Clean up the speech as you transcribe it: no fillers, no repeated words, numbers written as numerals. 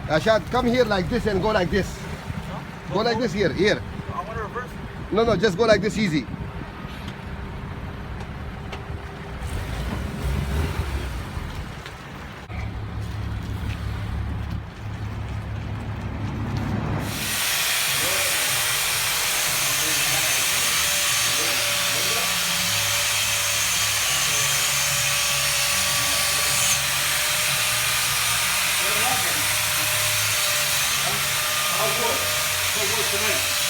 Ashad, come here like this and go like this. Go like this here, here. I want to reverse. No, no, just go like this easy. I'll work tonight.